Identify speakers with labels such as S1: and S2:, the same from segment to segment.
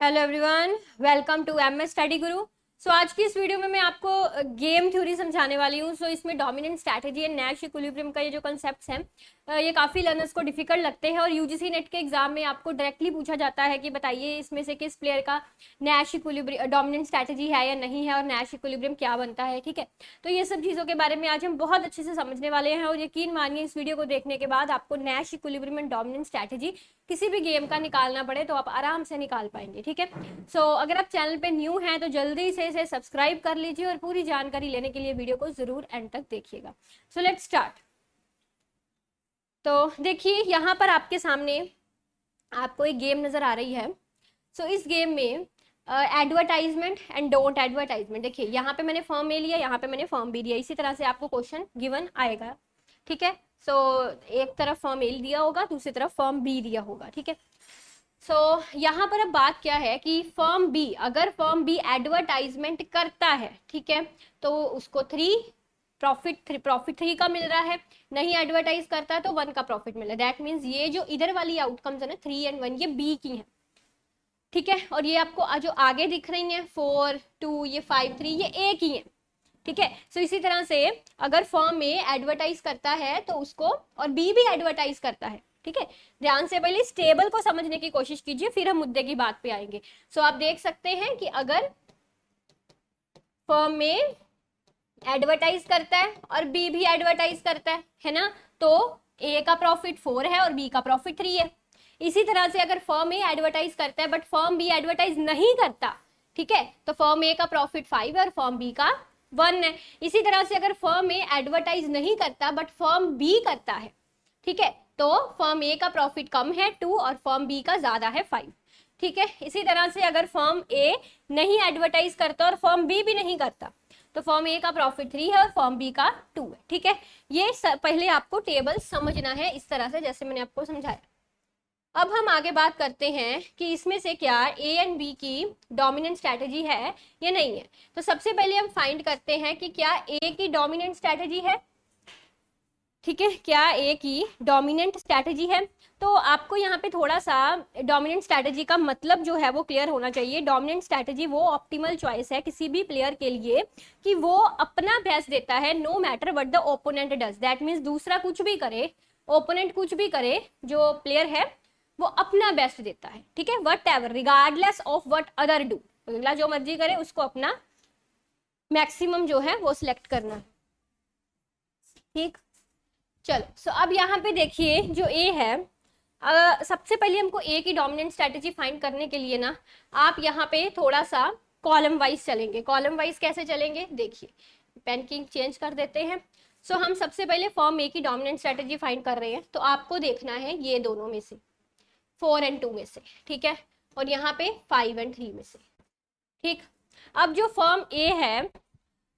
S1: Hello everyone, welcome to MS study guru. So आज की इस वीडियो में मैं आपको गेम थ्योरी समझाने वाली हूँ। सो इसमें dominant strategy and Nash equilibrium का ये जो कॉन्सेप्ट्स हैं ये काफ़ी लर्नर्स को डिफिकल्ट लगते हैं और यूजीसी नेट के एग्जाम में आपको डायरेक्टली पूछा जाता है कि बताइए इसमें से किस प्लेयर का नैश इक्विलिब्रियम डोमिनेंट स्ट्रैटेजी है या नहीं है और नैश इक्विलिब्रियम क्या बनता है। ठीक है, तो ये सब चीज़ों के बारे में आज हम बहुत अच्छे से समझने वाले हैं और यकीन मानिए इस वीडियो को देखने के बाद आपको Nash equilibrium and dominant strategy किसी भी गेम का निकालना पड़े तो आप आराम से निकाल पाएंगे। ठीक है, अगर आप चैनल पे न्यू हैं तो जल्दी से इसे सब्सक्राइब कर लीजिए और पूरी जानकारी लेने के लिए वीडियो को जरूर एंड तक देखिएगा। So let's start. तो देखिए यहाँ पर आपके सामने आपको एक गेम नजर आ रही है। इस गेम में एडवर्टाइजमेंट एंड डोंट एडवर्टाइजमेंट, देखिए यहाँ पे मैंने फॉर्म ए लिया, यहाँ पे मैंने फॉर्म बी लिया, इसी तरह से आपको क्वेश्चन गिवन आएगा। ठीक है, एक तरफ फॉर्म ए दिया होगा, दूसरी तरफ फॉर्म बी दिया होगा। ठीक है, यहाँ पर अब बात क्या है कि फॉर्म बी, अगर फॉर्म बी एडवर्टाइजमेंट करता है, ठीक है, तो उसको प्रॉफिट थ्री का मिल रहा है। नहीं एडवर्टाइज करता है तो वन का प्रॉफिट मिल रहा है। दैट मीन्स ये जो इधर वाली आउटकम्स है ना, 3 और 1, ये बी की है। ठीक है, और ये आपको जो आगे दिख रही है 4, 2, ये 5, 3, ये ए की है। ठीक है, इसी तरह से अगर फॉर्म में एडवर्टाइज करता है तो उसको, और बी भी एडवर्टाइज करता है। ठीक है, ध्यान से पहले इस टेबल को समझने की कोशिश कीजिए, फिर हम मुद्दे की बात पे आएंगे। आप देख सकते हैं कि अगर फॉर्म में एडवर्टाइज करता है और बी भी एडवर्टाइज करता है ना, तो ए का प्रॉफिट 4 है और बी का प्रॉफिट 3 है। इसी तरह से अगर फर्म ए एडवर्टाइज करता है बट फर्म बी एडवर्टाइज नहीं करता, ठीक है, तो फर्म ए का प्रॉफिट 5 है और फर्म बी का 1 है। इसी तरह से अगर फर्म ए एडवर्टाइज नहीं करता बट फर्म बी करता है, ठीक है, तो फर्म ए का प्रॉफिट कम है 2 और फर्म बी का ज्यादा है 5। ठीक है, इसी तरह से अगर फर्म ए नहीं एडवर्टाइज करता और फर्म बी भी नहीं करता तो फर्म ए का प्रॉफिट 3 है और फर्म बी का 2 है। ठीक है, ये पहले आपको टेबल समझना है इस तरह से जैसे मैंने आपको समझाया। अब हम आगे बात करते हैं कि इसमें से क्या ए एंड बी की डोमिनेंट स्ट्रैटेजी है या नहीं है। तो सबसे पहले हम फाइंड करते हैं कि क्या ए की डोमिनेंट स्ट्रैटेजी है। ठीक है, क्या ए की डोमिनेंट स्ट्रैटेजी है। तो आपको यहाँ पे थोड़ा सा डोमिनेंट स्ट्रैटेजी का मतलब जो है वो क्लियर होना चाहिए। डोमिनेंट स्ट्रैटेजी वो ऑप्टिमल चॉइस है किसी भी प्लेयर के लिए कि वो अपना बेस्ट देता है no matter what the opponent does. That means दूसरा कुछ भी करे, ओपोनेंट कुछ भी करे, जो प्लेयर है वो अपना बेस्ट देता है। ठीक है, what ever regardless of what other do, अगला जो मर्जी करे उसको अपना मैक्सिमम जो है वो सिलेक्ट करना है। ठीक, चलो अब यहाँ पे देखिए जो ए है, सबसे पहले हमको ए की डोमिनेंट स्ट्रैटेजी फाइंड करने के लिए ना आप यहाँ पे थोड़ा सा कॉलम वाइज चलेंगे। कॉलम वाइज कैसे चलेंगे, देखिए पेन की चेंज कर देते हैं। हम सबसे पहले फॉर्म ए की डोमिनेंट स्ट्रैटेजी फाइंड कर रहे हैं, तो आपको देखना है ये दोनों में से 4 और 2 में से, ठीक है, और यहाँ पे 5 और 3 में से। ठीक, अब जो फॉर्म ए है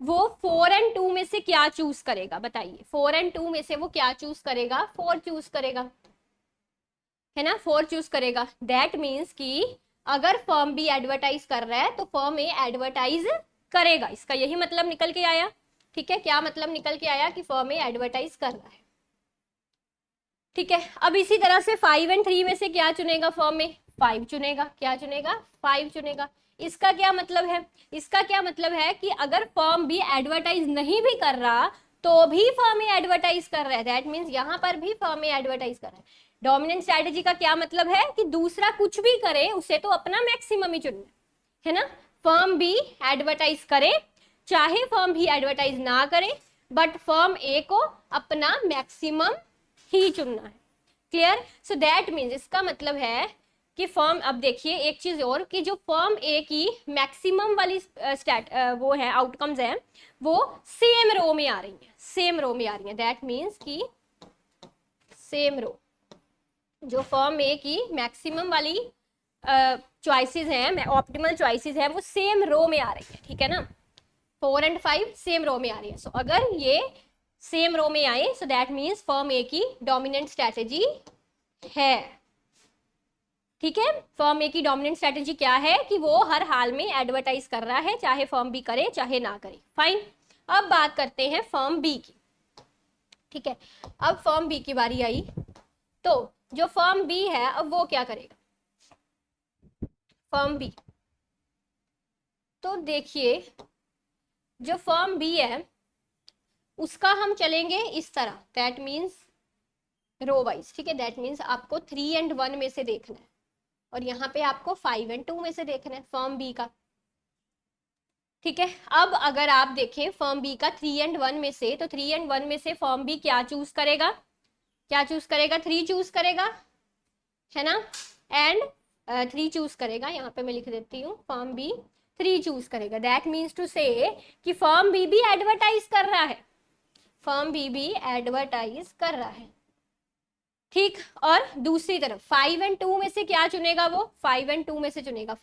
S1: वो 4 और 2 में से क्या चूज करेगा, बताइए 4 और 2 में से वो क्या चूज करेगा, 4 चूज करेगा, है ना, 4 चूज करेगा। दैट मीन्स कि अगर फर्म बी एडवर्टाइज कर रहा है तो फर्म ए एडवर्टाइज करेगा, इसका यही मतलब निकल के आया। ठीक है, क्या मतलब निकल के आया कि फर्म ए एडवर्टाइज कर रहा है। ठीक है, अब इसी तरह से 5 और 3 में से क्या चुनेगा फर्म में, 5 चुनेगा। क्या चुनेगा, 5 चुनेगा। इसका क्या मतलब है, इसका क्या मतलब है कि अगर फर्म भी एडवर्टाइज नहीं भी कर रहा तो भी फर्म ए एडवर्टाइज कर रहा है। दैट मीन्स यहाँ पर भी फर्म ए एडवर्टाइज कर रहा है। डोमिनेंट स्ट्रैटेजी का क्या मतलब है कि दूसरा कुछ भी करे उसे तो अपना मैक्सिमम ही चुनना है ना। फर्म बी एडवर्टाइज करे चाहे फर्म भी एडवर्टाइज ना करे, बट फर्म ए को अपना मैक्सिमम ही चुनना है। क्लियर, सो दैट मीन्स इसका मतलब है कि फर्म, अब देखिए एक चीज और कि जो फर्म ए की मैक्सिमम वाली वो है आउटकम्स है वो सेम रो में आ रही है, सेम रो में आ रही है। दैट मीन्स कि सेम रो, जो फर्म ए की मैक्सिमम वाली चॉइसेस हैं, ऑप्टिमल चॉइसेस हैं, वो सेम रो में आ रही है। ठीक है ना, 4 और 5 सेम रो में आ रही है। अगर ये सेम रो में आए सो दैट मीन्स फर्म ए की डोमिनेंट स्ट्रैटेजी है। ठीक है, फर्म ए की डोमिनेंट स्ट्रैटेजी क्या है कि वो हर हाल में एडवर्टाइज कर रहा है, चाहे फर्म बी करे चाहे ना करे। फाइन, अब बात करते हैं फर्म बी की। ठीक है, अब फर्म बी की बारी आई, तो जो फर्म बी है अब वो क्या करेगा। फर्म बी, तो देखिए जो फर्म बी है उसका हम चलेंगे इस तरह, दैट मीन्स रो वाइज, ठीक है। दैट मीन्स आपको 3 and 1 में से देखना है और यहाँ पे आपको 5 and 2 में से देखना है फर्म बी का, ठीक है। अब अगर आप देखें फर्म बी का 3 and 1 में से, तो 3 and 1 में से फर्म बी क्या चूज करेगा, क्या चूज करेगा, 3 चूज करेगा, है ना, एंड 3 चूज करेगा। यहाँ पे मैं लिख देती हूँ फर्म बी 3 चूज करेगा। दैट मीन्स टू से कि फर्म बी भी एडवर्टाइज कर रहा है, फर्म बी भी एडवर्टाइज कर रहा है, ठीक। और दूसरी तरफ 5 and 2 में से क्या चुनेगा वो, 5 and 2 में से चुनेगा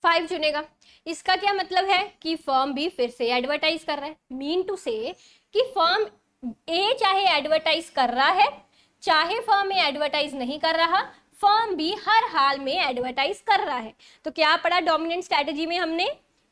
S1: 5 चुनेगा। इसका क्या मतलब है कि फर्म बी फिर से एडवर्टाइज कर रहा है, मीन टू से कि फर्म ए चाहे एडवर्टाइज कर रहा है चाहे फर्म ए एडवर्टाइज नहीं कर रहा, फर्म बी हर हाल में एडवर्टाइज कर रहा है। तो क्या पढ़ा डोमिनेंट स्ट्रेटजी में हमने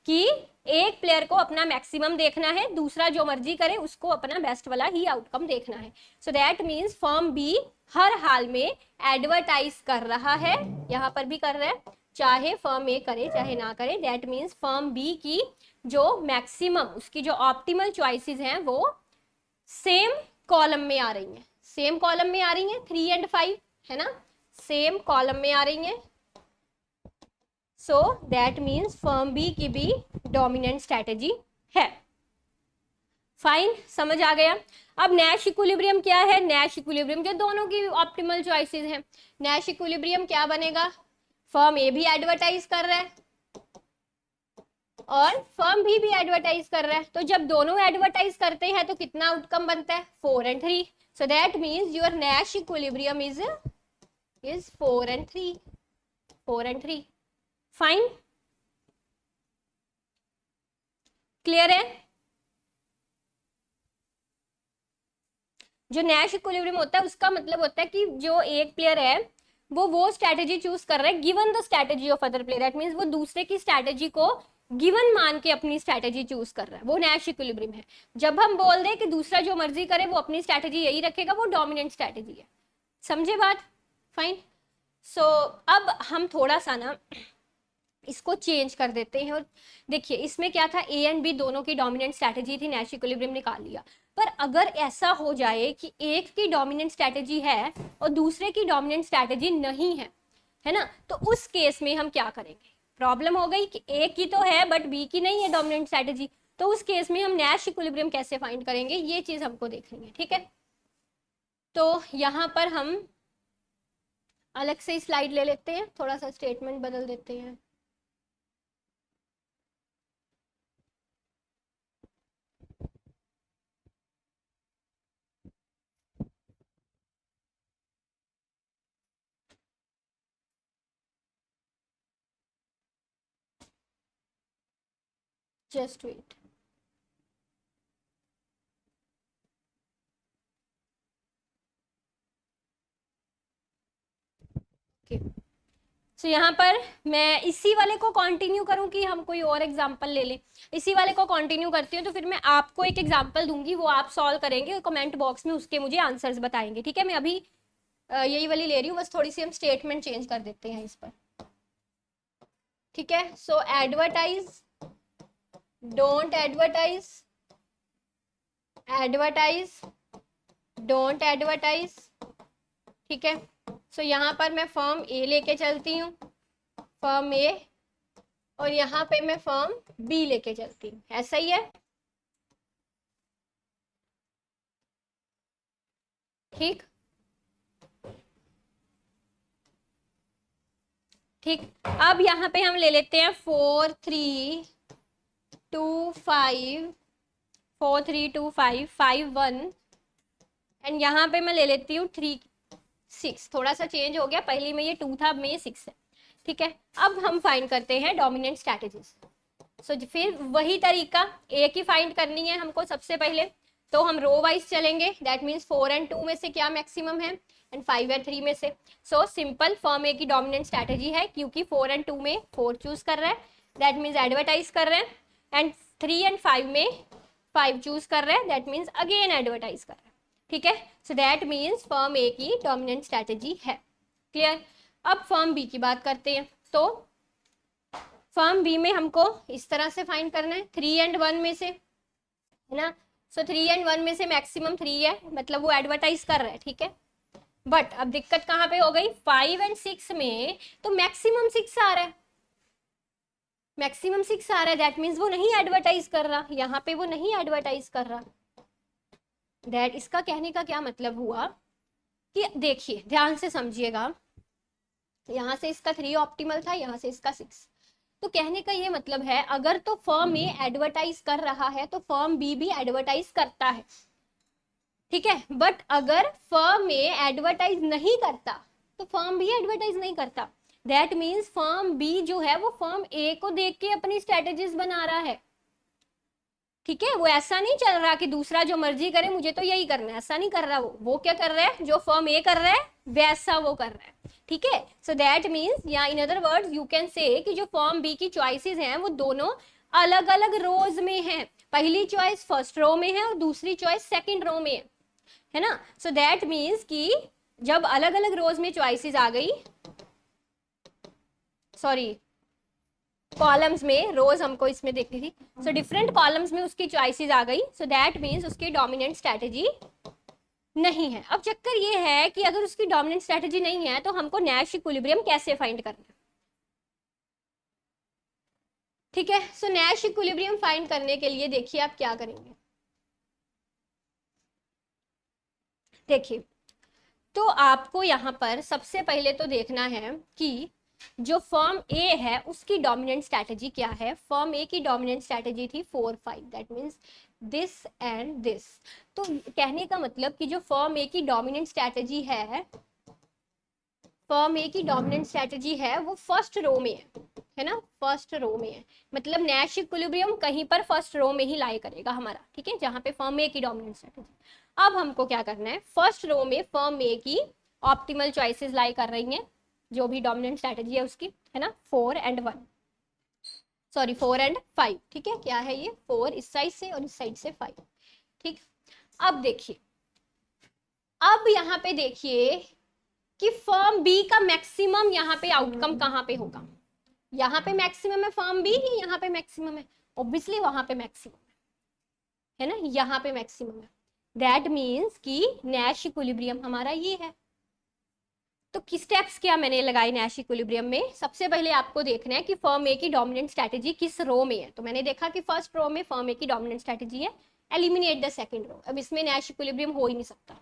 S1: कि एक प्लेयर को अपना मैक्सिमम देखना है, दूसरा जो मर्जी करे उसको अपना बेस्ट वाला ही आउटकम देखना है। So that means firm B हर हाल में एडवर्टाइज कर रहा है, यहाँ पर भी कर रहा है, चाहे फर्म ए करे चाहे ना करे। दैट मीन्स फर्म बी की जो मैक्सिमम, उसकी जो ऑप्टिमल चॉइसेस हैं वो सेम कॉलम में आ रही हैं, सेम कॉलम में आ रही हैं, 3 and 5, है ना, सेम कॉलम में आ रही हैं। So that means firm B की भी डोमिनेंट स्ट्रेटेजी है। फाइन, समझ आ गया। अब नैश इक्विलिब्रियम क्या है, नैश इक्विलिब्रियम जो दोनों की ऑप्टिमल चॉइसेस हैं, नैश इक्विलिब्रियम क्या बनेगा, फर्म ए भी एडवर्टाइज कर रहा है और फर्म भी एडवर्टाइज कर रहा है, तो जब दोनों एडवर्टाइज करते हैं तो कितना आउटकम बनता है, 4 and 3। So that means your Nash equilibrium is 4 and 3, 4 and 3। Fine, clear है। जो नैश इक्विलिब्रियम होता है उसका मतलब होता है कि जो एक प्लेयर है वो स्ट्रैटेजी चूज कर रहा है given the strategy of other player, that means वो दूसरे की स्ट्रैटेजी को गिवन मान के अपनी स्ट्रैटेजी चूज कर रहा है, वो नैश इक्विलिब्रियम है। जब हम बोल दें कि दूसरा जो मर्जी करे वो अपनी स्ट्रैटेजी यही रखेगा, वो डोमिनेंट स्ट्रैटेजी है। समझे बात, फाइन। सो अब हम थोड़ा सा ना इसको चेंज कर देते हैं और देखिए इसमें क्या था, ए एंड बी दोनों की डोमिनेंट स्ट्रैटेजी थी, नैश इक्विलिब्रियम निकाल लिया। पर अगर ऐसा हो जाए कि एक की डोमिनेंट स्ट्रैटेजी है और दूसरे की डोमिनेंट स्ट्रैटेजी नहीं है ना, तो उस केस में हम क्या करेंगे, प्रॉब्लम हो गई कि एक की तो है बट बी की नहीं है डोमिनेंट स्ट्रैटेजी, तो उस केस में हम नैश इक्विलिब्रियम कैसे फाइंड करेंगे, ये चीज हमको देखनी है, ठीक है। तो यहाँ पर हम अलग से स्लाइड ले लेते हैं, थोड़ा सा स्टेटमेंट बदल देते हैं। Just wait. ओके, सो यहाँ पर मैं इसी वाले को कंटिन्यू करूँ कि हम कोई और एग्जांपल ले लें, इसी वाले को कंटिन्यू करती हूँ। तो फिर मैं आपको एक एग्जांपल दूंगी, वो आप सॉल्व करेंगे कमेंट बॉक्स में, उसके मुझे आंसर्स बताएंगे, ठीक है। मैं अभी यही वाली ले रही हूँ, बस थोड़ी सी हम स्टेटमेंट चेंज कर देते हैं इस पर, ठीक है। So advertise, don't advertise, advertise, don't advertise, ठीक है। सो यहाँ पर मैं फर्म ए लेके चलती हूँ, फर्म ए, और यहाँ पे मैं फर्म बी लेके चलती हूँ, ऐसा ही है, ठीक ठीक। अब यहाँ पे हम ले लेते हैं 4 3 2 5, 4 3 2 5 5 1, एंड यहाँ पे मैं ले लेती हूँ 3 6, थोड़ा सा चेंज हो गया, पहले में ये 2 था, अब में ये 6 है, ठीक है। अब हम फाइंड करते हैं डोमिनेंट स्ट्रैटेजीज। सो फिर वही तरीका, ए की फाइंड करनी है हमको सबसे पहले, तो हम रो वाइज चलेंगे, दैट मीन्स 4 and 2 में से क्या मैक्सिमम है एंड 5 and 3 में से। सो सिंपल, फर्म ए की डोमिनेंट स्ट्रैटेजी है क्योंकि 4 and 2 में 4 चूज कर रहा है, दैट मीन्स एडवर्टाइज कर रहे हैं, एंड 3 and 5 में 5 चूज कर रहे हैं, दैट मीन्स अगेन एडवर्टाइज कर रहे हैं, ठीक है। सो दैट मीन्स फर्म ए की डोमिनेंट स्ट्रैटेजी है, क्लियर। अब फर्म बी की बात करते हैं। तो फर्म बी में हमको इस तरह से फाइंड करना है 3 एंड 1 में से, है ना। सो 3 एंड 1 में से मैक्सिमम 3 है, मतलब वो एडवर्टाइज कर रहा है, ठीक है। बट अब दिक्कत कहाँ पे हो गई, 5 एंड 6 में तो मैक्सिमम 6 आ रहा है, मैक्सिमम 6 आ रहा है, दैट मीन्स वो नहीं एडवर्टाइज कर रहा, यहाँ पे वो नहीं एडवर्टाइज कर रहा। दैट इसका कहने का क्या मतलब हुआ कि देखिए ध्यान से समझिएगा, यहाँ से इसका 3 ऑप्टिमल था, यहाँ से इसका 6। तो कहने का ये मतलब है अगर तो फर्म ए एडवर्टाइज कर रहा है तो फर्म बी भी एडवर्टाइज करता है, ठीक है। बट अगर फर्म ए एडवर्टाइज नहीं करता तो फर्म बी एडवर्टाइज नहीं करता, दैट मीन्स फर्म बी जो है वो फर्म ए को देख के अपनी स्ट्रेटेजीज बना रहा है, ठीक है। वो ऐसा नहीं चल रहा कि दूसरा जो मर्जी करे मुझे तो यही करना है, ऐसा नहीं कर रहा। वो क्या कर रहा है, जो फर्म ए कर रहा है वैसा वो कर रहा है, ठीक है। सो दैट मीन्स या in other words you can say कि जो फर्म बी की चॉइसेस हैं वो दोनों अलग अलग रोज में हैं, पहली चॉइस फर्स्ट रो में है और दूसरी चॉइस सेकंड रो में है ना। सो दैट मीन्स कि जब अलग अलग रोज में चॉइसेस आ गई, सॉरी कॉलम्स में, रोज हमको इसमें देखनी थी, सो डिफरेंट कॉलम्स में उसकी चॉइसेस आ गई, सो दैट मीन्स उसकी डोमिनेंट स्ट्रेटेजी नहीं है। अब चक्कर ये है कि अगर उसकी डोमिनेंट स्ट्रेटेजी नहीं है तो हमको नैश इक्विलिब्रियम कैसे फाइंड करना है, ठीक है। सो नैश इक्विलिब्रियम फाइंड करने के लिए देखिए आप क्या करेंगे, देखिए तो आपको यहाँ पर सबसे पहले तो देखना है कि जो फर्म ए है उसकी डोमिनेंट स्ट्रैटेजी क्या है। फर्म ए की डोमिनेंट स्ट्रैटेजी थी 4 5, that means this and this. तो कहने का मतलब कि जो फर्म ए की डोमिनेंट स्ट्रैटेजी है वो फर्स्ट रो में है ना, फर्स्ट रो में है, मतलब नैश इक्विलिब्रियम कहीं पर फर्स्ट रो में ही लाई करेगा हमारा, ठीक है, जहां पे फर्म ए की डोमिनेंट स्ट्रैटेजी। अब हमको क्या करना है, फर्स्ट रो में फर्म ए की ऑप्टिमल चॉइसेस लाई कर रही हैं, जो भी डोमिनेंट स्ट्रैटेजी है उसकी, है ना, 4 एंड 1, सॉरी 4 एंड 5, ठीक है। क्या है ये, 4 इस साइड से और इस साइड से 5, ठीक। अब देखिए, अब यहाँ पे देखिए कि फर्म बी का मैक्सिमम यहाँ पे आउटकम कहाँ पे होगा, यहाँ पे मैक्सिमम है फर्म बी, यहाँ पे मैक्सिमम है, ऑब्वियसली वहां पे मैक्सिमम है ना, यहाँ पे मैक्सिमम है। दैट मीन्स कि नैश इक्विलिब्रियम हमारा ये है। तो किस स्टेप्स क्या मैंने लगाए नैश इक्विलिब्रियम में, सबसे पहले आपको देखना है कि फर्म ए की डोमिनेंट स्ट्रैटेजी किस रो में है। तो मैंने देखा कि फर्स्ट रो में फर्म ए की डोमिनेंट स्ट्रैटेजी है, एलिमिनेट द सेकंड रो। अब इसमें नैश इक्विलिब्रियम हो ही नहीं सकता,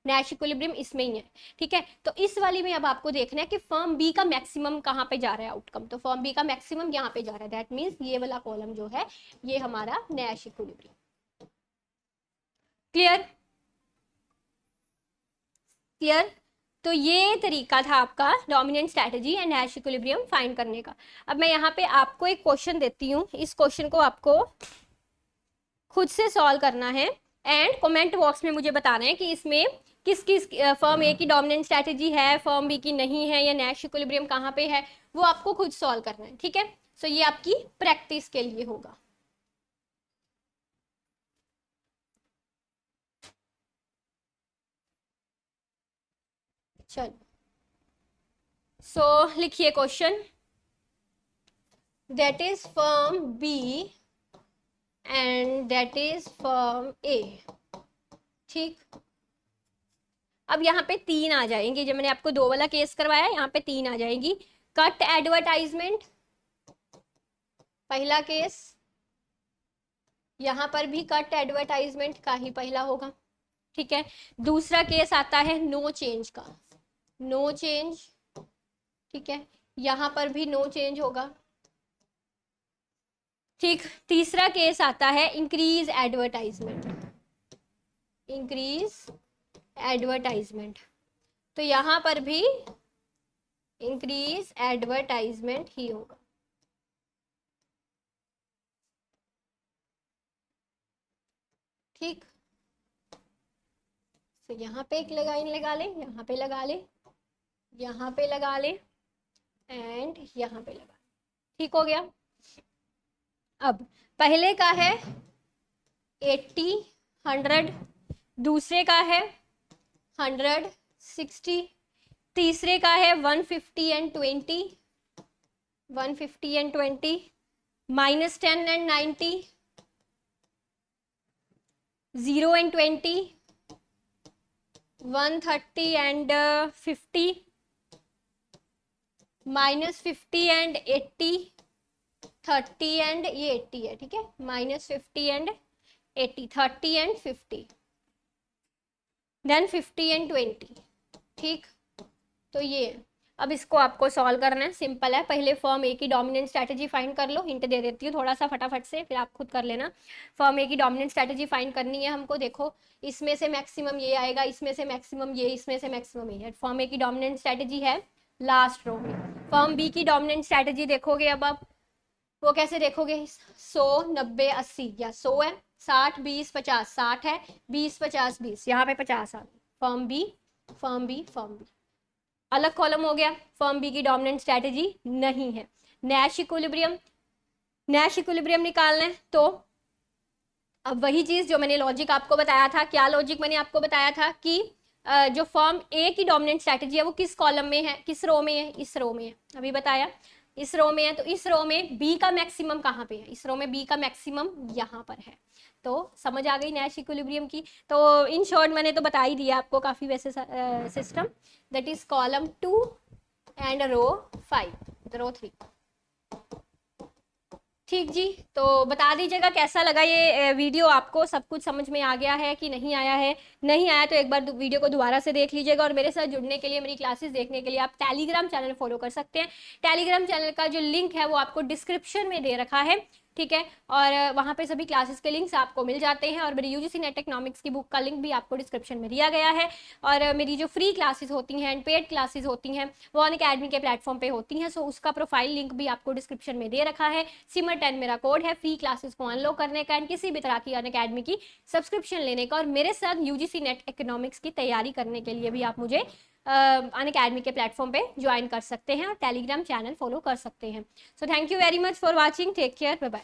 S1: नैश इक्विलिब्रियम इसमें ही है, ठीक है। तो इस वाली में अब आपको देखना है कि फर्म बी का मैक्सिमम कहाँ पे जा रहा है आउटकम, तो फर्म बी का मैक्सिमम यहाँ पे जा रहा है, दैट मीन्स ये वाला कॉलम जो है ये हमारा नैश इक्विलिब्रियम। Clear, clear. तो ये तरीका था आपका dominant strategy and Nash equilibrium find करने का। अब मैं यहाँ पे आपको एक क्वेश्चन देती हूँ, इस क्वेश्चन को आपको खुद से सॉल्व करना है एंड कमेंट बॉक्स में मुझे बताना है कि इसमें किस किस फर्म ए की डोमिनेंट स्ट्रैटेजी है, फर्म बी की नहीं है, या नैश इक्विलिब्रियम कहाँ पे है, वो आपको खुद सॉल्व करना है, ठीक है। सो ये आपकी प्रैक्टिस के लिए होगा। चलो, सो लिखिए question, that is firm B and that is firm A, ठीक। अब यहाँ पे 3 आ जाएंगी, जब मैंने आपको 2 वाला केस करवाया यहाँ पे 3 आ जाएंगी। कट एडवर्टाइजमेंट पहला केस, यहाँ पर भी कट एडवर्टाइजमेंट का ही पहला होगा, ठीक है। दूसरा केस आता है नो चेंज का, नो चेंज, ठीक है, यहाँ पर भी नो चेंज होगा, ठीक। तीसरा केस आता है इंक्रीज एडवर्टाइजमेंट, इंक्रीज एडवर्टाइजमेंट, तो यहाँ पर भी इंक्रीज एडवर्टाइजमेंट ही होगा, ठीक। तो यहाँ पे एक लाइन लगा ले, यहाँ पे लगा ले, यहाँ पे लगा ले एंड यहाँ पे लगा, ठीक हो गया। अब पहले का है 80 100, दूसरे का है 100 60, तीसरे का है 150 and 20, 150 and 20, -10 and 90, 0 and 20, 130 and 50, -50 and 80, 30 and ये 80 है, ठीक है, -50 एंड 80, 30 एंड 50, देन 50 एंड 20, ठीक। तो ये है। अब इसको आपको सॉल्व करना है, सिंपल है। पहले फॉर्म ए की डोमिनेंट स्ट्रैटेजी फाइंड कर लो, हिंट दे देती हूँ थोड़ा सा फटाफट से, फिर आप खुद कर लेना। फॉर्म ए की डोमिनेंट स्ट्रैटेजी फाइंड करनी है हमको। देखो इसमें से मैक्सिमम ये आएगा, इसमें से मैक्सिमम ये, इसमें से मैक्सिमम ये। फॉर्म ए की डोमिनेंट स्ट्रैटेजी है लास्ट रो में। फॉर्म बी की डोमिनेंट स्ट्रैटेजी देखोगे अब आप, वो कैसे देखोगे, 100 90 80, या 100 है, 60 20 50, 60 है, 20 50 20, यहाँ पे 50 आ गई। Form B, form B, form B अलग कॉलम हो गया। फॉर्म बी की डोमिनेंट स्ट्रैटेजी नहीं है। नैश इक्विलिब्रियम, नैश इक्विलिब्रियम निकालना है तो अब वही चीज जो मैंने लॉजिक आपको बताया था, क्या लॉजिक मैंने आपको बताया था कि जो फॉर्म ए की डोमिनेंट स्ट्रैटेजी है वो किस कॉलम में है, किस रो में है, इस रो में है, अभी बताया इस रो में है। तो इस रो में बी का मैक्सिमम कहाँ पे है, इस रो में बी का मैक्सिमम यहाँ पर है। तो समझ आ गई नैश इक्विलिब्रियम की। तो इन शॉर्ट मैंने तो बता ही दिया आपको काफी वैसे system, that is column 2 and row 5, row 3, ठीक जी। तो बता दीजिएगा कैसा लगा ये वीडियो, आपको सब कुछ समझ में आ गया है कि नहीं आया है। नहीं आया तो एक बार वीडियो को दोबारा से देख लीजिएगा। और मेरे साथ जुड़ने के लिए, मेरी क्लासेस देखने के लिए आप टेलीग्राम चैनल फॉलो कर सकते हैं। टेलीग्राम चैनल का जो लिंक है वो आपको डिस्क्रिप्शन में दे रखा है, ठीक है। और वहाँ पे सभी क्लासेस के लिंक्स आपको मिल जाते हैं। और मेरी यूजीसी नेट इकोनॉमिक्स की बुक का लिंक भी आपको डिस्क्रिप्शन में दिया गया है। और मेरी जो फ्री क्लासेस होती हैं एंड पेड क्लासेस होती हैं वो अनअकैडमी के प्लेटफॉर्म पे होती हैं। सो उसका प्रोफाइल लिंक भी आपको डिस्क्रिप्शन में दे रखा है। सिमर 10 मेरा कोड है फ्री क्लासेस को अनलॉक करने का एंड किसी भी तरह की अनअकैडमी की सब्सक्रिप्शन लेने का। और मेरे साथ यूजीसी नेट इकोनॉमिक्स की तैयारी करने के लिए भी आप मुझे अनअकैडमी के प्लेटफॉर्म पे ज्वाइन कर सकते हैं और टेलीग्राम चैनल फॉलो कर सकते हैं। So thank you very much for watching, take care, bye bye.